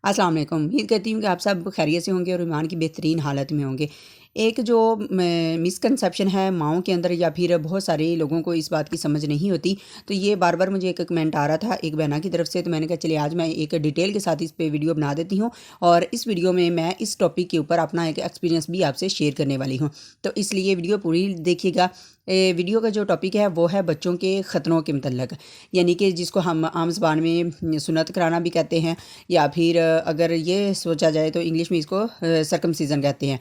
अस्सलाम वालेकुम। उम्मीद करती हूँ कि आप सब खैरियत से होंगे और ईमान की बेहतरीन हालत में होंगे। एक जो मिसकंसेप्शन है माओं के अंदर, या फिर बहुत सारे लोगों को इस बात की समझ नहीं होती। तो ये बार बार मुझे एक कमेंट आ रहा था एक बहना की तरफ से, तो मैंने कहा चलिए आज मैं एक डिटेल के साथ इस पे वीडियो बना देती हूँ। और इस वीडियो में मैं इस टॉपिक के ऊपर अपना एक एक्सपीरियंस भी आपसे शेयर करने वाली हूँ। तो इसलिए वीडियो पूरी देखिएगा। वीडियो का जो टॉपिक है वो है बच्चों के ख़तरों के मतलब, यानी कि जिसको हम आम ज़बान में सुन्नत कराना भी कहते हैं, या फिर अगर ये सोचा जाए तो इंग्लिश में इसको सर्कमसीज़न कहते हैं।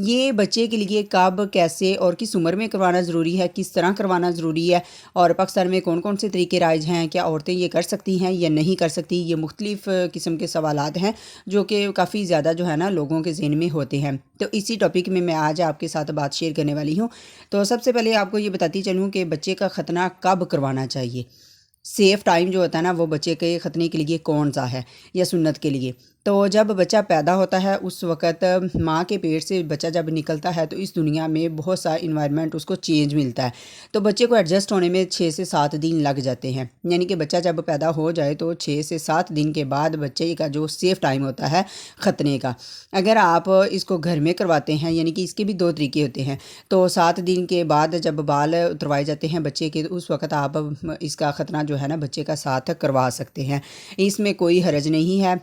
ये बच्चे के लिए कब, कैसे और किस उम्र में करवाना ज़रूरी है, किस तरह करवाना ज़रूरी है, और पाकिस्तान में कौन कौन से तरीके राइज हैं, क्या औरतें ये कर सकती हैं या नहीं कर सकती। ये मुख्तलिफ़ किस्म के सवालात हैं जो कि काफ़ी ज़्यादा जो है ना लोगों के ज़हन में होते हैं। तो इसी टॉपिक में मैं आज आपके साथ बात शेयर करने वाली हूँ। तो सबसे पहले आपको ये बताती चलूँ कि बच्चे का ख़तना कब करवाना चाहिए। सेफ़ टाइम जो होता है ना वो बच्चे के ख़तने के लिए कौन सा है, या सुन्नत के लिए। तो जब बच्चा पैदा होता है उस वक़्त माँ के पेट से बच्चा जब निकलता है तो इस दुनिया में बहुत सा इन्वायरमेंट उसको चेंज मिलता है। तो बच्चे को एडजस्ट होने में 6 से 7 दिन लग जाते हैं। यानी कि बच्चा जब पैदा हो जाए तो 6 से 7 दिन के बाद बच्चे का जो सेफ़ टाइम होता है ख़तने का। अगर आप इसको घर में करवाते हैं, यानी कि इसके भी 2 तरीके होते हैं। तो 7 दिन के बाद जब बाल उतरवाए जाते हैं बच्चे के, तो उस वक़्त आप इसका ख़तना जो है ना बच्चे का साथ करवा सकते हैं। इसमें कोई हरज नहीं है।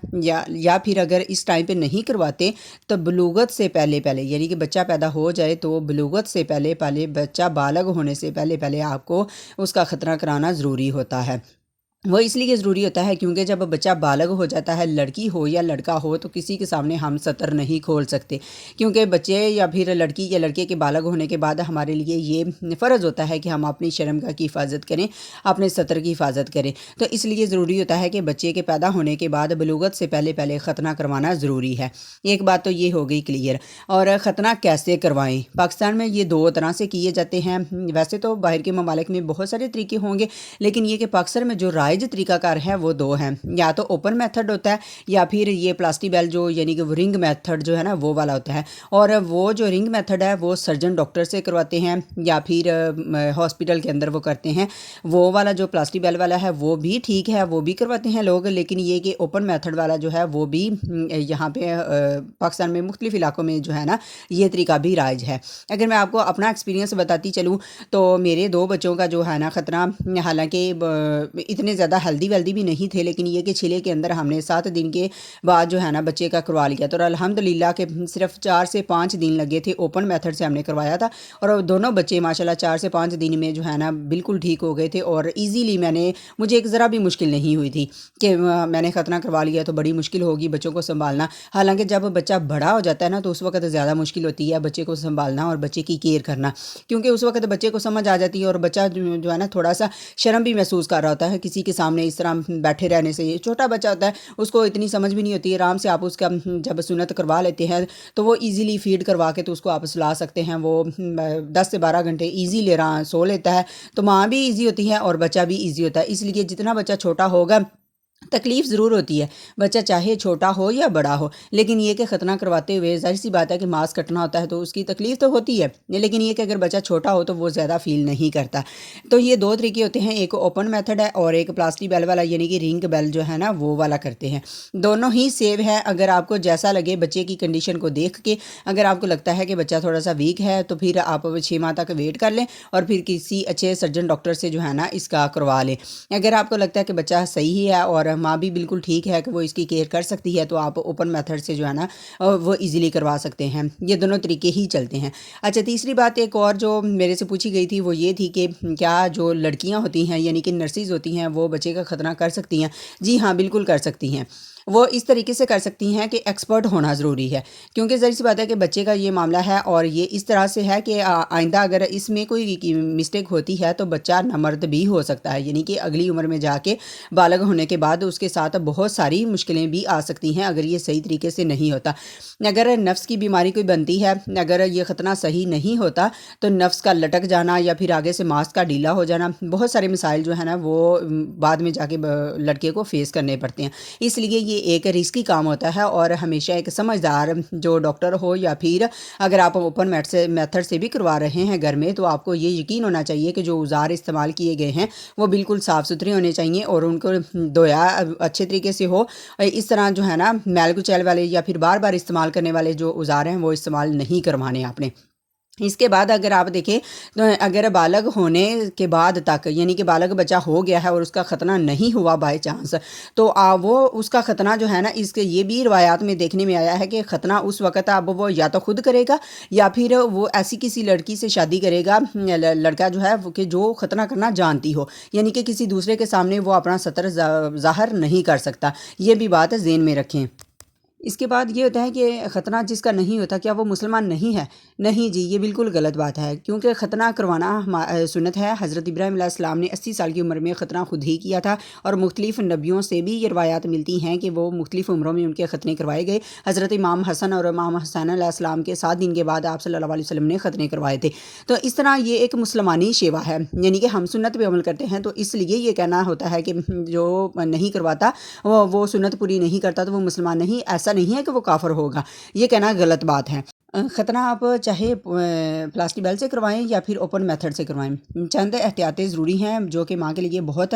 या फिर अगर इस टाइम पे नहीं करवाते तो बलूगत से पहले पहले, यानी कि बच्चा पैदा हो जाए तो बलूगत से पहले पहले, बच्चा बालग होने से पहले पहले आपको उसका ख़तरा कराना ज़रूरी होता है। वो इसलिए ज़रूरी होता है क्योंकि जब बच्चा बालग हो जाता है, लड़की हो या लड़का हो, तो किसी के सामने हम सतर नहीं खोल सकते, क्योंकि बच्चे या फिर लड़की या लड़के के बालग होने के बाद हमारे लिए ये फ़र्ज़ होता है कि हम अपनी शर्मगाह की हिफाजत करें, अपने सतर की हिफाजत करें। तो इसलिए ज़रूरी होता है कि बच्चे के पैदा होने के बाद बलूगत से पहले पहले ख़तना करवाना ज़रूरी है। एक बात तो ये हो गई क्लियर। और ख़तना कैसे करवाएँ? पाकिस्तान में ये 2 तरह से किए जाते हैं। वैसे तो बाहर के ममालिक में बहुत सारे तरीके होंगे, लेकिन ये कि पाकिस्तान में जो राइज तरीकाकार है वो 2 हैं। या तो ओपन मेथड होता है, या फिर ये प्लास्टिक बेल जो यानी कि वो रिंग मेथड जो है ना वो वाला होता है। और वो जो रिंग मेथड है वो सर्जन डॉक्टर से करवाते हैं, या फिर हॉस्पिटल के अंदर वो करते हैं। वो वाला जो प्लास्टिक बेल वाला है वो भी ठीक है, वो भी करवाते हैं लोग, लेकिन ये कि ओपन मेथड वाला जो है वो भी यहाँ पे पाकिस्तान में मुख्तलिफ इलाकों में जो है ना ये तरीका भी राइज है। अगर मैं आपको अपना एक्सपीरियंस बताती चलूँ तो मेरे 2 बच्चों का जो है ना ख़तरा, हालांकि इतने ज़्यादा हेल्दी वेल्दी भी नहीं थे, लेकिन ये कि छिले के अंदर हमने 7 दिन के बाद जो है ना बच्चे का करवा लिया। तो अल्हम्दुलिल्लाह के सिर्फ 4 से 5 दिन लगे थे, ओपन मेथड से हमने करवाया था। और दोनों बच्चे माशाल्लाह 4 से 5 दिन में जो है ना बिल्कुल ठीक हो गए थे, और ईज़िली मुझे एक ज़रा भी मुश्किल नहीं हुई थी कि मैंने ख़तना करवा लिया तो बड़ी मुश्किल होगी बच्चों को संभालना। हालांकि जब बच्चा बड़ा हो जाता है ना तो उस वक्त ज़्यादा मुश्किल होती है बच्चे को संभालना और बच्चे की केयर करना, क्योंकि उस वक्त बच्चे को समझ आ जाती है, और बच्चा जो है ना थोड़ा सा शर्म भी महसूस कर रहा होता है किसी के सामने इस तरह बैठे रहने से। ये छोटा बच्चा होता है, उसको इतनी समझ भी नहीं होती है। आराम से आप उसका जब सुन्नत करवा लेते हैं तो वो इजीली फीड करवा के तो उसको आप सुला सकते हैं। वो 10 से 12 घंटे ईजी रहा सो लेता है। तो माँ भी ईजी होती है और बच्चा भी ईजी होता है। इसलिए जितना बच्चा छोटा होगा तकलीफ़ ज़रूर होती है, बच्चा चाहे छोटा हो या बड़ा हो, लेकिन ये कि ख़तना करवाते हुए ज़ाहिर सी बात है कि मांस कटना होता है तो उसकी तकलीफ़ तो होती है, लेकिन ये कि अगर बच्चा छोटा हो तो वो ज़्यादा फ़ील नहीं करता। तो ये 2 तरीके होते हैं, एक ओपन मेथड है और एक प्लास्टिक बेल वाला, यानी कि रिंग बेल जो है ना वो वाला करते हैं। दोनों ही सेव है। अगर आपको जैसा लगे बच्चे की कंडीशन को देख के, अगर आपको लगता है कि बच्चा थोड़ा सा वीक है तो फिर आप 6 माह तक वेट कर लें और फिर किसी अच्छे सर्जन डॉक्टर से जो है ना इसका करवा लें। अगर आपको लगता है कि बच्चा सही है और माँ भी बिल्कुल ठीक है कि वो इसकी केयर कर सकती है, तो आप ओपन मेथड से जो है ना वो इजीली करवा सकते हैं। ये दोनों तरीके ही चलते हैं। अच्छा, तीसरी बात एक और जो मेरे से पूछी गई थी वो ये थी कि क्या जो लड़कियां होती हैं यानी कि नर्सिस होती हैं वो बच्चे का ख़तरा कर सकती हैं? जी हाँ, बिल्कुल कर सकती हैं। वो इस तरीके से कर सकती हैं कि एक्सपर्ट होना ज़रूरी है, क्योंकि ज़ाहिर सी बात है कि बच्चे का ये मामला है और ये इस तरह से है कि आइंदा अगर इसमें कोई मिस्टेक होती है तो बच्चा नामर्द भी हो सकता है, यानी कि अगली उम्र में जाके बालग होने के बाद उसके साथ बहुत सारी मुश्किलें भी आ सकती हैं अगर ये सही तरीके से नहीं होता। अगर नफ्स की बीमारी कोई बनती है, अगर ये ख़तना सही नहीं होता तो नफ्स का लटक जाना या फिर आगे से मांस का ढीला हो जाना, बहुत सारे मसाइल जो है ना वो बाद में जाके लड़के को फेस करने पड़ते हैं। इसलिए یہ ایک رسکی کام ہوتا ہے، اور ہمیشہ ایک سمجھدار جو ڈاکٹر ہو یا پھر اگر آپ اوپن میتھڈ سے بھی کروا رہے ہیں گھر میں، تو آپ کو یہ یقین ہونا چاہیے کہ جو اوزار استعمال کیے گئے ہیں وہ بالکل صاف ستھرے ہونے چاہیے اور ان کو دھویا اچھے طریقے سے ہو۔ اس طرح جو ہے نا میل کچیل والے یا پھر بار بار استعمال کرنے والے جو اوزار ہیں وہ استعمال نہیں کروانے آپ نے۔ اس کے بعد اگر آپ دیکھیں تو اگر بالغ ہونے کے بعد تک، یعنی کہ بالغ بچہ ہو گیا ہے اور اس کا ختنہ نہیں ہوا بائی چانس، تو وہ اس کا ختنہ جو ہے نا، اس کے یہ بھی روایات میں دیکھنے میں آیا ہے کہ ختنہ اس وقت اب وہ یا تو خود کرے گا یا پھر وہ ایسی کسی لڑکی سے شادی کرے گا، لڑکا جو ہے کہ جو ختنہ کرنا جانتی ہو، یعنی کہ کسی دوسرے کے سامنے وہ اپنا سطر ظاہر نہیں کر سکتا۔ یہ بھی بات ذہن میں رکھیں۔ اس کے بعد یہ ہوتا ہے کہ ختنہ جس کا نہیں ہوتا کیا وہ مسلمان نہیں ہے؟ نہیں جی، یہ بالکل غلط بات ہے، کیونکہ ختنہ کروانا سنت ہے۔ حضرت ابراہیم علیہ السلام نے 80 سال کی عمر میں ختنہ خود ہی کیا تھا، اور مختلف نبیوں سے بھی یہ روایات ملتی ہیں کہ وہ مختلف عمروں میں ان کے ختنے کروائے گئے۔ حضرت امام حسن اور امام حسین علیہ السلام کے 7 دن کے بعد آپ صلی اللہ علیہ وسلم نے ختنے کروائے تھے۔ تو اس طرح یہ ایک مسلمانی شیوا ہے، یعنی کہ ہم سنت پہ عمل کرتے ہیں، تو اس لیے یہ کہنا ہوتا ہے کہ جو نہیں کرواتا وہ سنت پوری نہیں کرتا تو وہ مسلمان نہیں، ایسا نہیں ہے کہ وہ کافر ہوگا، یہ کہنا غلط بات ہے۔ ختنہ آپ چاہے پلاسٹک بیل سے کروائیں یا پھر اوپن میتھڈ سے کروائیں، چند احتیاطیں ضروری ہیں جو کہ ماں کے لیے بہت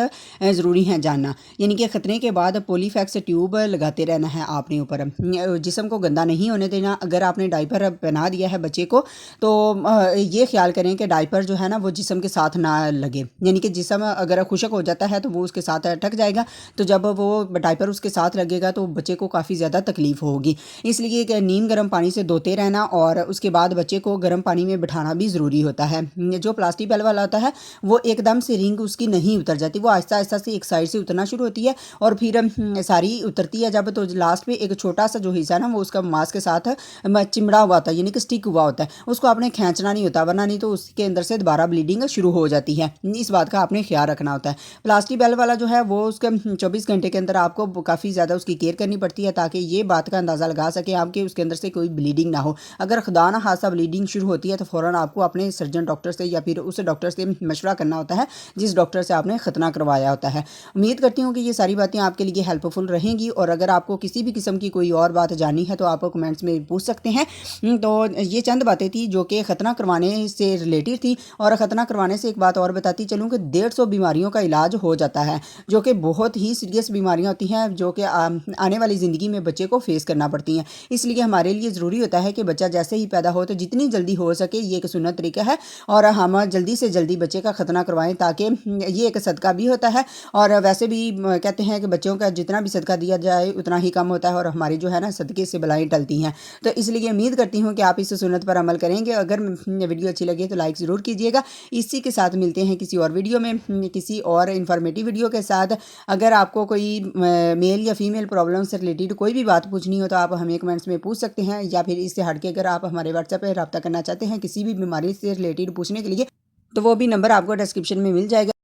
ضروری ہیں جاننا۔ یعنی کہ ختنے کے بعد پولی فیکس ٹیوب لگاتے رہنا ہے آپ نے اوپر، جسم کو گندا نہیں ہونے دینا۔ اگر آپ نے ڈائپر پہنا دیا ہے بچے کو تو یہ خیال کریں کہ ڈائپر جو ہے نا وہ جسم کے ساتھ نہ لگے، یعنی کہ جسم اگر خشک ہو جاتا ہے تو وہ اس کے ساتھ اٹک جائے گا، تو جب وہ ڈائپر اس کے ساتھ لگے گا تو بچے کو کافی زیادہ تکلیف ہوگی۔ اس لیے کہ نیم گرم پانی سے دھوتے رہنا، اور اس کے بعد بچے کو گرم پانی میں بٹھانا بھی ضروری ہوتا ہے۔ جو پلاسٹک بیل والا ہوتا ہے وہ ایک دم سے رنگ اس کی نہیں اتر جاتی، وہ آہستہ آہستہ سے ایک سائڈ سے اترنا شروع ہوتی ہے اور پھر ساری اترتی ہے جب، تو لاسٹ میں ایک چھوٹا سا جو حصہ ہے نا وہ اس کا ماس کے ساتھ چمڑا ہوا ہوتا ہے، یعنی کہ اسٹک ہوا ہوتا ہے، اس کو آپ نے کھینچنا نہیں ہوتا، ورنہ نہیں تو اس کے اندر سے دوبارہ بلیڈنگ شروع ہو جاتی ہے۔ اس بات کا آپ نے خیال رکھنا ہوتا ہے۔ پلاسٹک بیل والا جو ہے وہ اس کے 24 گھنٹے کے اندر آپ کو کافی زیادہ اس کی کیئر کرنی پڑتی ہے تاکہ یہ بات کا اندازہ لگا سکیں آپ کے اس کے اندر سے کوئی بلیڈنگ نہ ہو۔ اگر خدا نہ خاصہ بلیڈنگ شروع ہوتی ہے تو فوراً آپ کو اپنے سرجن ڈاکٹر سے یا پھر اس ڈاکٹر سے مشورہ کرنا ہوتا ہے جس ڈاکٹر سے آپ نے ختنہ کروایا ہوتا ہے۔ امید کرتی ہوں کہ یہ ساری باتیں آپ کے لیے ہیلپ فل رہیں گی، اور اگر آپ کو کسی بھی قسم کی کوئی اور بات جاننی ہے تو آپ کمنٹس میں پوچھ سکتے ہیں۔ تو یہ چند باتیں تھیں جو کہ ختنہ کروانے سے ریلیٹڈ تھی، اور ختنہ کروانے سے ایک بات اور بتاتی چلوں کہ 150 بیماریوں کا علاج ہو جاتا ہے، جو کہ بہت ہی سیریس بیماریاں ہوتی ہیں جو کہ آنے والی زندگی میں بچے کو فیس کرنا پڑتی ہیں۔ اس لیے ہمارے لیے ضروری ہوتا ہے کہ بچہ جیسے ہی پیدا ہو تو جتنی جلدی ہو سکے، یہ ایک سنت طریقہ ہے، اور ہم جلدی سے جلدی بچے کا ختنہ کروائیں تاکہ یہ ایک صدقہ بھی ہوتا ہے، اور ویسے بھی کہتے ہیں کہ بچوں کا جتنا بھی صدقہ دیا جائے اتنا ہی کم ہوتا ہے، اور ہماری جو ہے نا صدقے سے بلائیں ٹلتی ہیں۔ تو اس لیے امید کرتی ہوں کہ آپ اس سنت پر عمل کریں گے۔ اگر ویڈیو اچھی لگے تو لائک ضرور کیجیے گا۔ اسی کے ساتھ ملتے ہیں کسی اور ویڈیو میں، کسی اور انفارمیٹیو ویڈیو کے ساتھ۔ اگر آپ کو کوئی میل یا فیمیل پرابلم سے ریلیٹڈ کوئی بھی بات پوچھنی ہو تو آپ ہمیں کمنٹس میں پوچھ سکتے ہیں، یا پھر اس سے ہٹ کے اگر آپ ہمارے واٹس ایپ پہ رابطہ کرنا چاہتے ہیں کسی بھی بیماری سے ریلیٹڈ پوچھنے کے لیے تو وہ بھی نمبر آپ کو ڈسکرپشن میں مل جائے گا۔